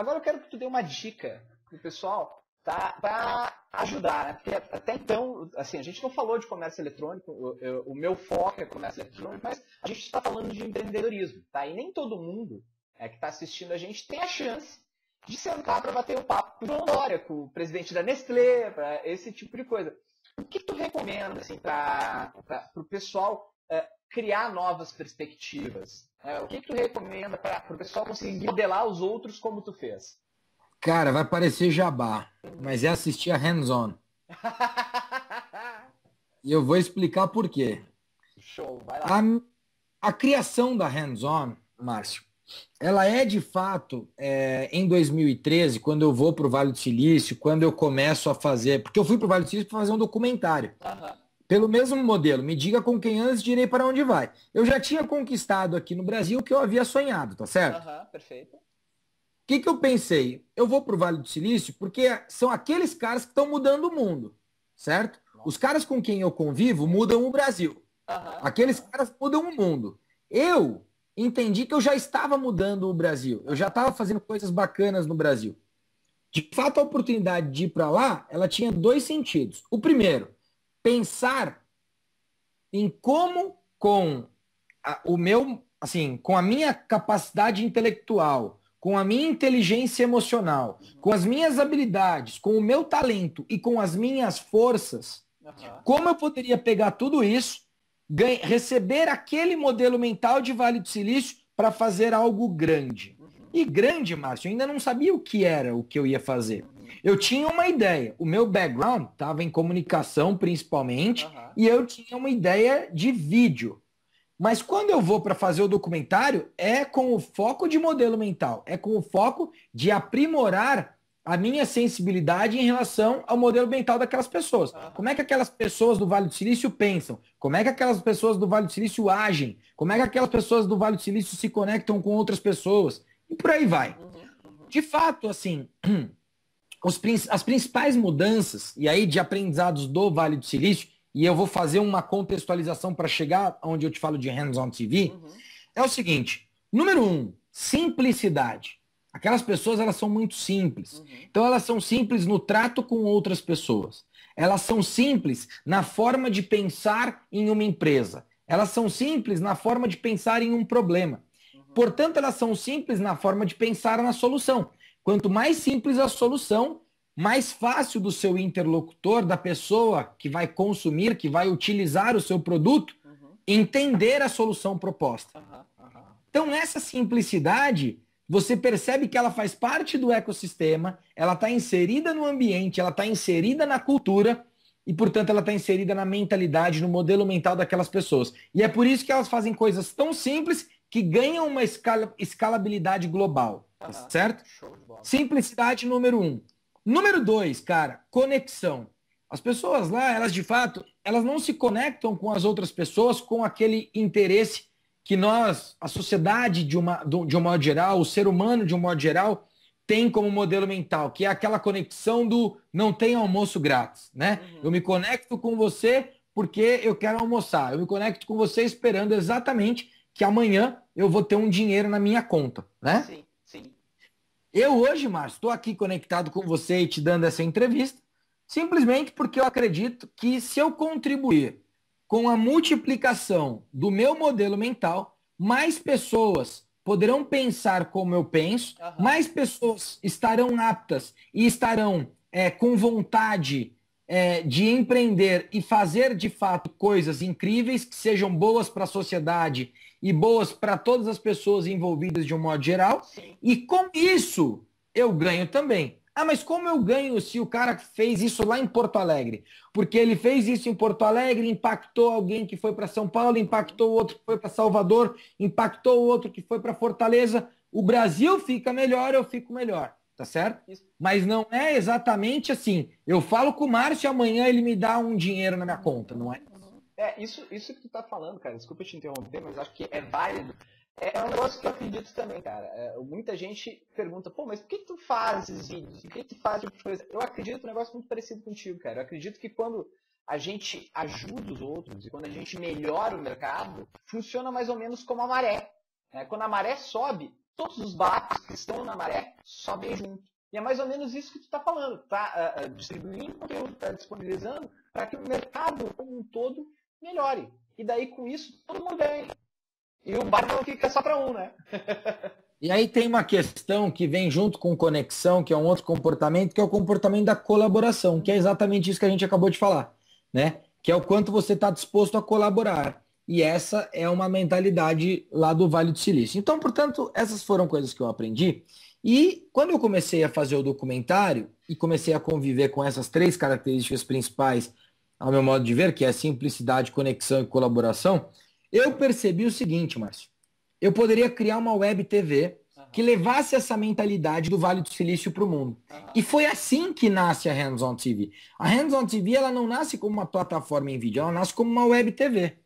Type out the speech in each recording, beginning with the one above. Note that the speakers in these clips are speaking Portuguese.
agora eu quero que tu dê uma dica pro pessoal, tá, para ajudar, né? Porque até então, assim, a gente não falou de comércio eletrônico, o meu foco é comércio eletrônico, mas a gente está falando de empreendedorismo, tá? E nem todo mundo que está assistindo a gente tem a chance de sentar para bater um papo com o João Dória, com o presidente da Nestlé, para esse tipo de coisa. O que tu recomenda assim, para o pessoal criar novas perspectivas? O que tu recomenda para o pessoal conseguir modelar os outros como tu fez? Cara, vai parecer jabá, mas é assistir a Hands-On. E eu vou explicar por quê. Show, vai lá. A criação da Hands-On, Márcio, ela é de fato, em 2013, quando eu vou para o Vale do Silício, quando eu começo a fazer, porque eu fui para o Vale do Silício para fazer um documentário. Pelo mesmo modelo, me diga com quem andas, direi para onde vai. Eu já tinha conquistado aqui no Brasil o que eu havia sonhado, tá certo? Perfeito. O que eu pensei? Eu vou para o Vale do Silício porque são aqueles caras que estão mudando o mundo, certo? Os caras com quem eu convivo mudam o Brasil. Aqueles caras mudam o mundo. Eu entendi que eu já estava mudando o Brasil. Eu já estava fazendo coisas bacanas no Brasil. De fato, a oportunidade de ir para lá, ela tinha dois sentidos. O primeiro, pensar em como com a minha capacidade intelectual, com a minha inteligência emocional, com as minhas habilidades, com o meu talento e com as minhas forças, como eu poderia pegar tudo isso, receber aquele modelo mental de Vale do Silício para fazer algo grande. E grande, Márcio, eu ainda não sabia o que era o que eu ia fazer. Eu tinha uma ideia. O meu background estava em comunicação, principalmente, e eu tinha uma ideia de vídeo. Mas quando eu vou para fazer o documentário, é com o foco de modelo mental, é com o foco de aprimorar a minha sensibilidade em relação ao modelo mental daquelas pessoas. Como é que aquelas pessoas do Vale do Silício pensam? Como é que aquelas pessoas do Vale do Silício agem? Como é que aquelas pessoas do Vale do Silício se conectam com outras pessoas? E por aí vai. De fato, assim, as principais mudanças, e aí de aprendizados do Vale do Silício, e eu vou fazer uma contextualização para chegar onde eu te falo de Hands-On TV, é o seguinte. Número 1, simplicidade. Aquelas pessoas, elas são muito simples. Então, elas são simples no trato com outras pessoas. Elas são simples na forma de pensar em uma empresa. Elas são simples na forma de pensar em um problema. Portanto, elas são simples na forma de pensar na solução. Quanto mais simples a solução, mais fácil do seu interlocutor, da pessoa que vai consumir, que vai utilizar o seu produto, entender a solução proposta. Então, nessa simplicidade, você percebe que ela faz parte do ecossistema, ela está inserida no ambiente, ela está inserida na cultura e, portanto, ela está inserida na mentalidade, no modelo mental daquelas pessoas. E é por isso que elas fazem coisas tão simples que ganham uma escalabilidade global, tá certo? Simplicidade número 1. Número 2, cara, conexão. As pessoas lá, elas de fato, elas não se conectam com as outras pessoas com aquele interesse que nós, a sociedade de um modo geral, o ser humano de um modo geral, tem como modelo mental, que é aquela conexão do não tem almoço grátis, né? Eu me conecto com você porque eu quero almoçar. Eu me conecto com você esperando exatamente que amanhã eu vou ter um dinheiro na minha conta, né? Sim, sim. Eu hoje, Márcio, estou aqui conectado com você e te dando essa entrevista, simplesmente porque eu acredito que se eu contribuir com a multiplicação do meu modelo mental, mais pessoas poderão pensar como eu penso, mais pessoas estarão aptas e estarão com vontade de empreender e fazer de fato coisas incríveis que sejam boas para a sociedade e boas para todas as pessoas envolvidas de um modo geral. Sim. E com isso eu ganho também. Ah, mas como eu ganho se o cara fez isso lá em Porto Alegre? Porque ele fez isso em Porto Alegre, impactou alguém que foi para São Paulo, impactou o outro que foi para Salvador, impactou o outro que foi para Fortaleza. O Brasil fica melhor, eu fico melhor, tá certo? Isso. Mas não é exatamente assim. Eu falo com o Márcio e amanhã ele me dá um dinheiro na minha conta, não é? Isso que tu tá falando, cara, desculpa te interromper, mas acho que é válido. É um negócio que eu acredito também, cara. Muita gente pergunta, pô, mas por que tu fazes vídeos? Por que tu faz tipo de coisa? Eu acredito num negócio muito parecido contigo, cara. Eu acredito que quando a gente ajuda os outros e quando a gente melhora o mercado, funciona mais ou menos como a maré. Quando a maré sobe, todos os barcos que estão na maré sobem junto. E é mais ou menos isso que tu está falando. Está distribuindo conteúdo, está disponibilizando para que o mercado como um todo melhore. E daí, com isso, todo mundo ganha. E o barco não fica só para um, né? E aí tem uma questão que vem junto com conexão, que é um outro comportamento, que é o comportamento da colaboração, que é exatamente isso que a gente acabou de falar, né? Que é o quanto você está disposto a colaborar. E essa é uma mentalidade lá do Vale do Silício. Então, portanto, essas foram coisas que eu aprendi. E quando eu comecei a fazer o documentário e comecei a conviver com essas 3 características principais, ao meu modo de ver, que é simplicidade, conexão e colaboração, eu percebi o seguinte, Márcio. Eu poderia criar uma web TV que levasse essa mentalidade do Vale do Silício para o mundo. E foi assim que nasce a Hands On TV. A Hands On TV ela não nasce como uma plataforma em vídeo, ela nasce como uma web TV.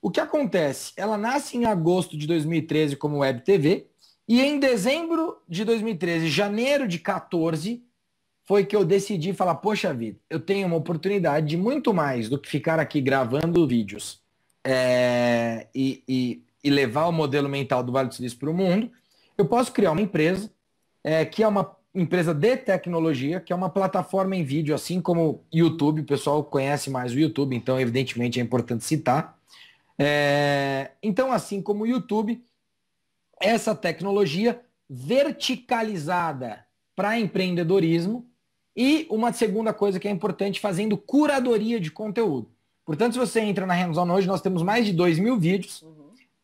O que acontece? Ela nasce em agosto de 2013 como web TV e em dezembro de 2013, janeiro de 14, foi que eu decidi falar, poxa vida, eu tenho uma oportunidade de muito mais do que ficar aqui gravando vídeos e levar o modelo mental do Vale do Silício para o mundo. Eu posso criar uma empresa que é uma empresa de tecnologia, que é uma plataforma em vídeo, assim como YouTube. O pessoal conhece mais o YouTube, então evidentemente é importante citar. Então, assim como o YouTube, essa tecnologia verticalizada para empreendedorismo e uma segunda coisa que é importante, fazendo curadoria de conteúdo. Portanto, se você entra na Hands On hoje, nós temos mais de 2.000 vídeos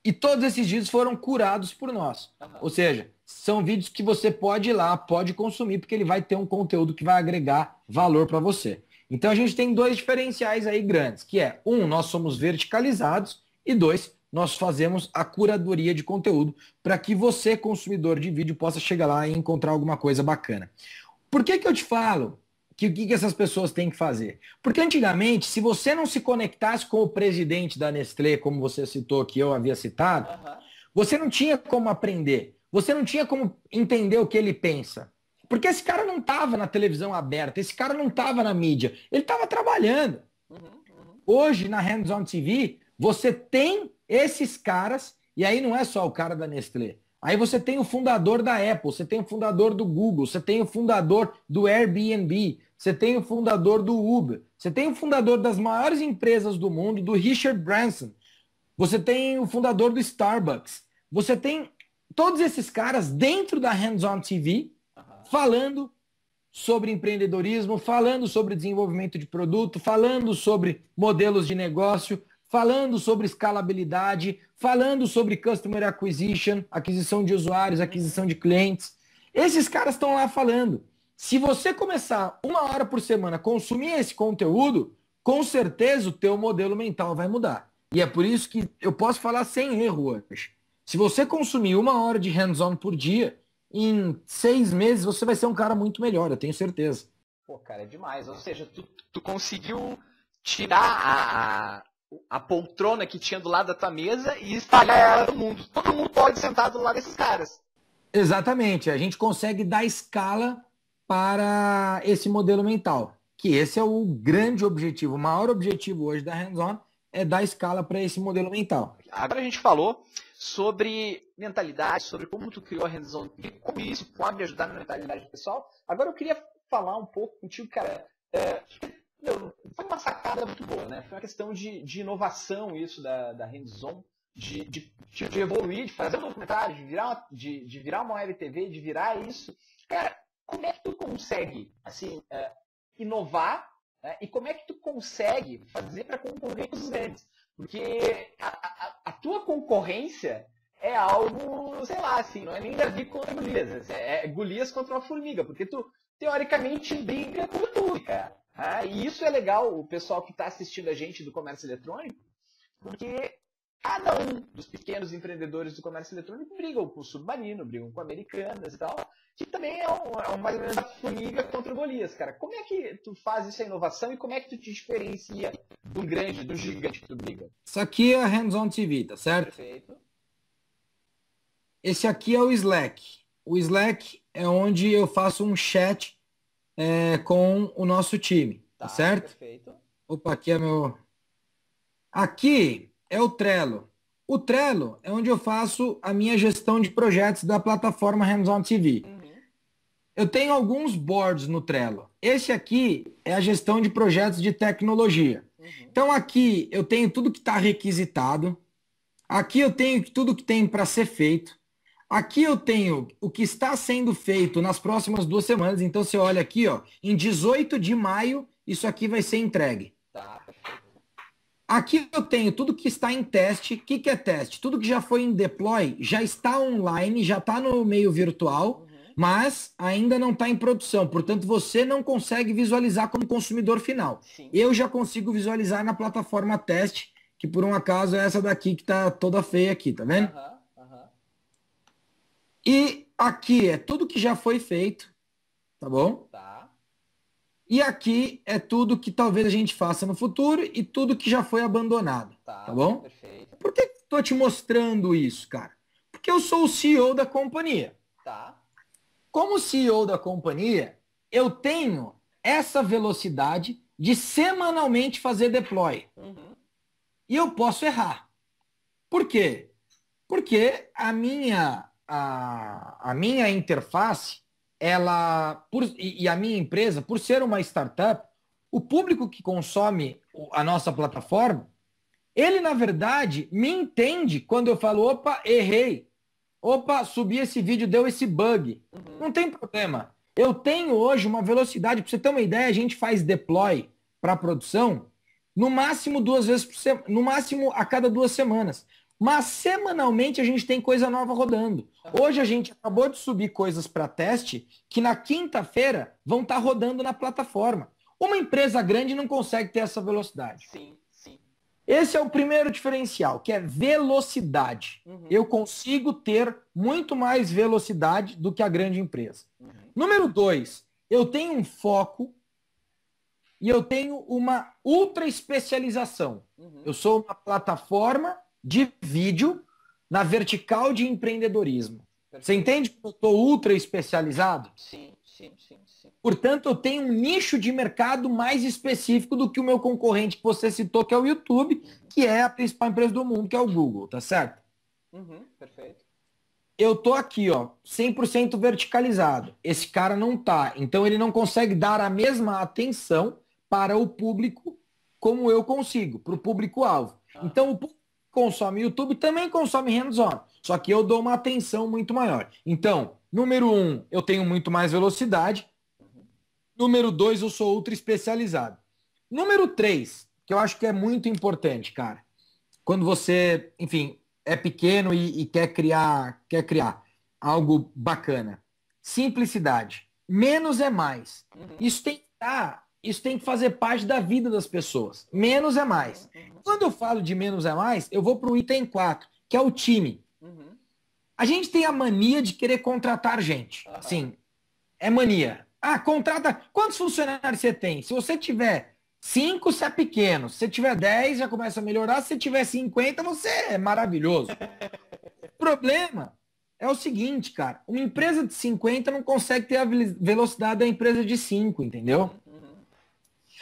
e todos esses vídeos foram curados por nós. Ou seja, são vídeos que você pode ir lá, pode consumir, porque ele vai ter um conteúdo que vai agregar valor para você. Então, a gente tem 2 diferenciais aí grandes, que é, 1, nós somos verticalizados e 2, nós fazemos a curadoria de conteúdo para que você, consumidor de vídeo, possa chegar lá e encontrar alguma coisa bacana. Por que eu te falo que o que essas pessoas têm que fazer? Porque antigamente, se você não se conectasse com o presidente da Nestlé, como você citou, que eu havia citado, você não tinha como aprender. Você não tinha como entender o que ele pensa. Porque esse cara não estava na televisão aberta, esse cara não estava na mídia, ele estava trabalhando. Hoje, na Hands On TV, você tem esses caras, e aí não é só o cara da Nestlé. Aí você tem o fundador da Apple, você tem o fundador do Google, você tem o fundador do Airbnb, você tem o fundador do Uber, você tem o fundador das maiores empresas do mundo, do Richard Branson, você tem o fundador do Starbucks, você tem todos esses caras dentro da Hands On TV falando sobre empreendedorismo, falando sobre desenvolvimento de produto, falando sobre modelos de negócio, falando sobre escalabilidade, falando sobre customer acquisition, aquisição de usuários, aquisição de clientes. Esses caras estão lá falando. Se você começar 1 hora por semana a consumir esse conteúdo, com certeza o teu modelo mental vai mudar. E é por isso que eu posso falar sem erro hoje. Se você consumir 1 hora de hands-on por dia, em 6 meses você vai ser um cara muito melhor, eu tenho certeza. Pô, cara, é demais. Ou seja, tu conseguiu tirar a poltrona que tinha do lado da tua mesa e espalhar ela no mundo. Todo mundo pode sentar do lado desses caras. Exatamente. A gente consegue dar escala para esse modelo mental. Que esse é o grande objetivo. O maior objetivo hoje da Hands On é dar escala para esse modelo mental. Agora a gente falou sobre mentalidade, sobre como tu criou a Hands On e como isso pode ajudar na mentalidade pessoal. Agora eu queria falar um pouco contigo, cara. Foi uma sacada muito boa, né? Foi uma questão de inovação isso da Hands-On, de evoluir, de fazer um documentário, de virar uma web TV, de virar isso. Cara, como é que tu consegue assim, inovar, né? E como é que tu consegue fazer para concorrer com os grandes? Porque a tua concorrência é algo, sei lá, assim, não é nem Davi contra Golias, é Golias contra uma formiga, porque tu, teoricamente, briga por tudo, cara. E isso é legal, o pessoal que está assistindo a gente do comércio eletrônico, porque cada um dos pequenos empreendedores do comércio eletrônico brigam com o Submarino, brigam com Americanas e tal, que também é mais ou menos a formiga contra o Golias, cara. Como é que tu faz essa inovação e como é que tu te diferencia do grande, do gigante que tu briga? Isso aqui é a Hands On TV, tá certo? Perfeito. Esse aqui é o Slack. O Slack é onde eu faço um chat com o nosso time, tá certo? Perfeito. Opa, aqui é meu... Aqui é o Trello. O Trello é onde eu faço a minha gestão de projetos da plataforma Hands-On TV. Eu tenho alguns boards no Trello. Esse aqui é a gestão de projetos de tecnologia. Então aqui eu tenho tudo que está requisitado. Aqui eu tenho tudo que tem para ser feito. Aqui eu tenho o que está sendo feito nas próximas 2 semanas. Então você olha aqui, ó, em 18 de maio, isso aqui vai ser entregue. Tá. Aqui eu tenho tudo que está em teste. O que é teste? Tudo que já foi em deploy, já está online, já está no meio virtual, mas ainda não está em produção. Portanto, você não consegue visualizar como consumidor final. Sim. Eu já consigo visualizar na plataforma teste, que por um acaso é essa daqui que está toda feia aqui, tá vendo? E aqui é tudo que já foi feito, tá bom? Tá. E aqui é tudo que talvez a gente faça no futuro e tudo que já foi abandonado, tá bom? Perfeito. Por que estou te mostrando isso, cara? Porque eu sou o CEO da companhia. Tá. Como CEO da companhia, eu tenho essa velocidade de semanalmente fazer deploy. E eu posso errar. Por quê? Porque a minha interface, e a minha empresa, por ser uma startup, o público que consome a nossa plataforma, ele, na verdade, me entende quando eu falo, opa, errei. Opa, subi esse vídeo, deu esse bug. Não tem problema. Eu tenho hoje uma velocidade, para você ter uma ideia, a gente faz deploy para produção no máximo 2 vezes por semana, no máximo a cada 2 semanas. Mas semanalmente a gente tem coisa nova rodando. Hoje a gente acabou de subir coisas para teste que na quinta-feira vão estar rodando na plataforma. Uma empresa grande não consegue ter essa velocidade. Sim. Esse é o primeiro diferencial, que é velocidade. Eu consigo ter muito mais velocidade do que a grande empresa. Número 2, eu tenho um foco e eu tenho uma ultra especialização. Eu sou uma plataforma de vídeo na vertical de empreendedorismo. Você entende que eu estou ultra especializado? Sim. Portanto, eu tenho um nicho de mercado mais específico do que o meu concorrente que você citou, que é o YouTube, que é a principal empresa do mundo, que é o Google, tá certo? Perfeito. Eu tô aqui, ó, 100% verticalizado. Esse cara não tá. Então, ele não consegue dar a mesma atenção para o público como eu consigo, para o público-alvo. Então, o público que consome YouTube também consome hands-on. Só que eu dou uma atenção muito maior. Então, número 1, eu tenho muito mais velocidade. Número 2, eu sou ultra especializado. Número 3, que eu acho que é muito importante, cara. Quando você, enfim, é pequeno e quer criar algo bacana. Simplicidade. Menos é mais. Isso tem que fazer parte da vida das pessoas. Menos é mais. Quando eu falo de menos é mais, eu vou para o item 4, que é o time. A gente tem a mania de querer contratar gente. Sim, é mania. Contrata. Quantos funcionários você tem? Se você tiver 5, você é pequeno. Se você tiver 10, já começa a melhorar. Se você tiver 50, você é maravilhoso. O problema é o seguinte, cara. Uma empresa de 50 não consegue ter a velocidade da empresa de 5, entendeu?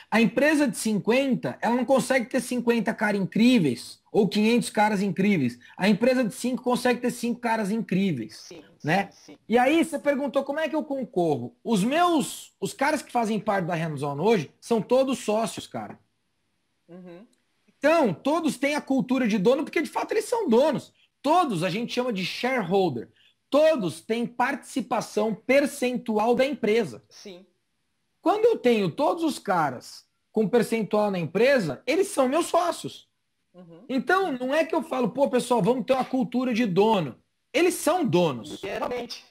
A empresa de 50, ela não consegue ter 50 caras incríveis ou 500 caras incríveis. A empresa de 5 consegue ter 5 caras incríveis. Né? E aí você perguntou como é que eu concorro. Os caras que fazem parte da Hands-On hoje são todos sócios, cara. Então, todos têm a cultura de dono porque de fato eles são donos. Todos a gente chama de shareholder. Todos têm participação percentual da empresa. Sim. Quando eu tenho todos os caras com percentual na empresa, eles são meus sócios. Então, não é que eu falo, pô, pessoal, vamos ter uma cultura de dono. Eles são donos. Literalmente.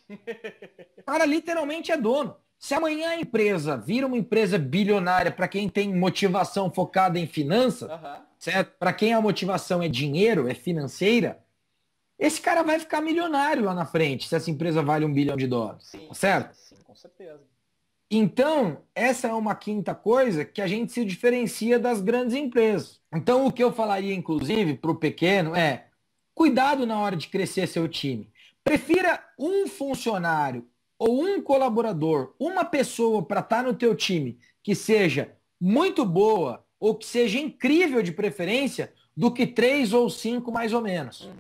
O cara literalmente é dono. Se amanhã a empresa vira uma empresa bilionária para quem tem motivação focada em finanças, certo? Para quem a motivação é dinheiro, é financeira, esse cara vai ficar milionário lá na frente, se essa empresa vale $1 bilhão. Sim, certo? Sim, com certeza. Então, essa é uma quinta coisa que a gente se diferencia das grandes empresas. Então, o que eu falaria, inclusive, para o pequeno é: cuidado na hora de crescer seu time. Prefira um funcionário ou um colaborador, uma pessoa para estar no teu time que seja muito boa ou que seja incrível de preferência, do que 3 ou 5 mais ou menos.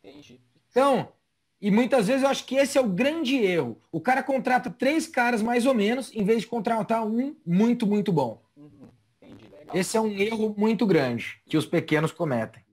Entendi. Então, e muitas vezes eu acho que esse é o grande erro. O cara contrata 3 caras mais ou menos, em vez de contratar um muito, muito bom. Entendi, legal. Esse é um erro muito grande que os pequenos cometem.